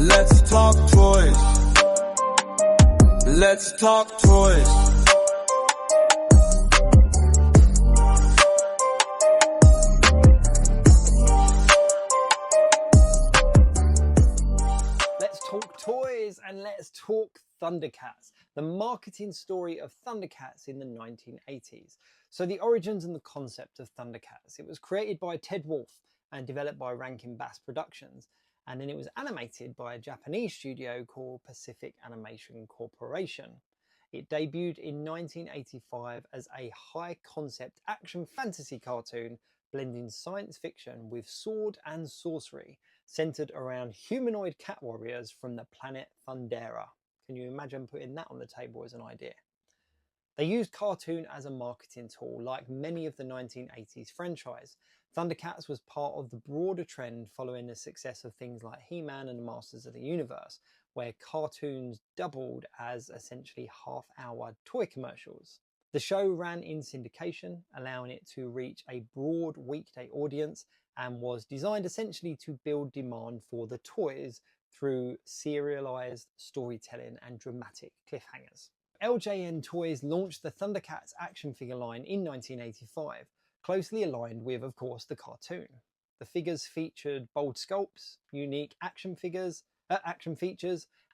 Let's talk toys. Let's talk toys. Let's talk toys and let's talk ThunderCats, the marketing story of ThunderCats in the 1980s. So the origins and the concept of ThunderCats. It was created by Ted Wolfe and developed by Rankin Bass Productions. And then it was animated by a Japanese studio called Pacific Animation Corporation. It debuted in 1985 as a high-concept action fantasy cartoon blending science fiction with sword and sorcery, centered around humanoid cat warriors from the planet Thundera. Can you imagine putting that on the table as an idea? They used cartoon as a marketing tool like many of the 1980s franchise. ThunderCats was part of the broader trend following the success of things like He-Man and the Masters of the Universe, where cartoons doubled as essentially half-hour toy commercials. The show ran in syndication, allowing it to reach a broad weekday audience, and was designed essentially to build demand for the toys through serialized storytelling and dramatic cliffhangers. LJN Toys launched the ThunderCats action figure line in 1985, closely aligned with, of course, the cartoon. The figures featured bold sculpts, unique action features,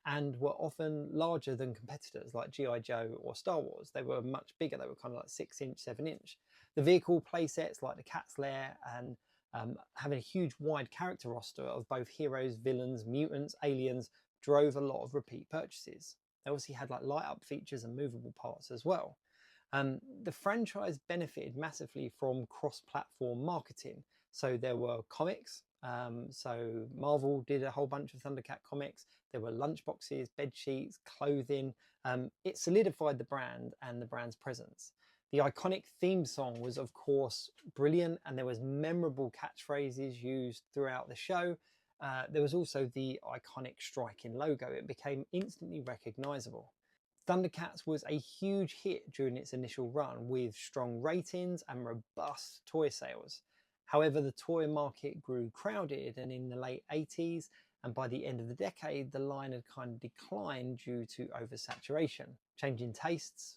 and were often larger than competitors like G.I. Joe or Star Wars. They were much bigger, they were kind of like 6-inch, 7-inch. The vehicle playsets like the Cat's Lair and having a huge wide character roster of both heroes, villains, mutants, aliens drove a lot of repeat purchases. They obviously had like light up features and movable parts as well. The franchise benefited massively from cross-platform marketing. So there were comics. So Marvel did a whole bunch of ThunderCat comics. There were lunchboxes, bed sheets, clothing. It solidified the brand and the brand's presence. The iconic theme song was, of course, brilliant, and there was memorable catchphrases used throughout the show. There was also the iconic striking logo. It became instantly recognizable. ThunderCats was a huge hit during its initial run with strong ratings and robust toy sales. However, the toy market grew crowded, and in the late 80s and by the end of the decade, the line had kind of declined due to oversaturation. Changing tastes,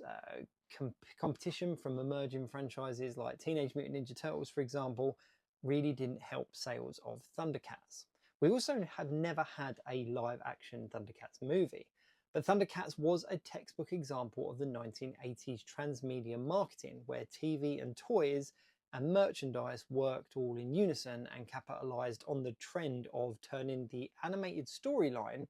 competition from emerging franchises like Teenage Mutant Ninja Turtles, for example, really didn't help sales of ThunderCats. We also have never had a live-action ThunderCats movie, but ThunderCats was a textbook example of the 1980s transmedia marketing, where TV and toys and merchandise worked all in unison and capitalized on the trend of turning the animated storyline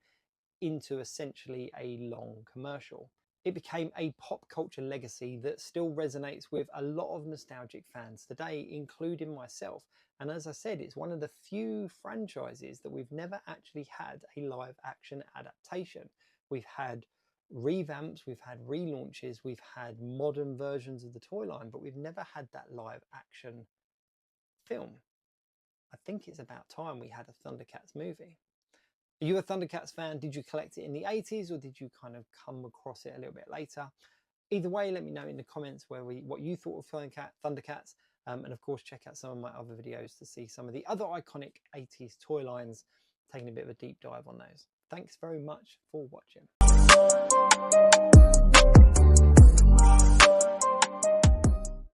into essentially a long commercial. It became a pop culture legacy that still resonates with a lot of nostalgic fans today, including myself. And as I said, it's one of the few franchises that we've never actually had a live action adaptation. We've had revamps, we've had relaunches, we've had modern versions of the toy line, but we've never had that live action film. I think it's about time we had a ThunderCats movie. Are you a ThunderCats fan? Did you collect it in the 80s, or did you kind of come across it a little bit later? Either way, let me know in the comments what you thought of ThunderCats. And of course, check out some of my other videos to see some of the other iconic 80s toy lines, taking a bit of a deep dive on those. Thanks very much for watching.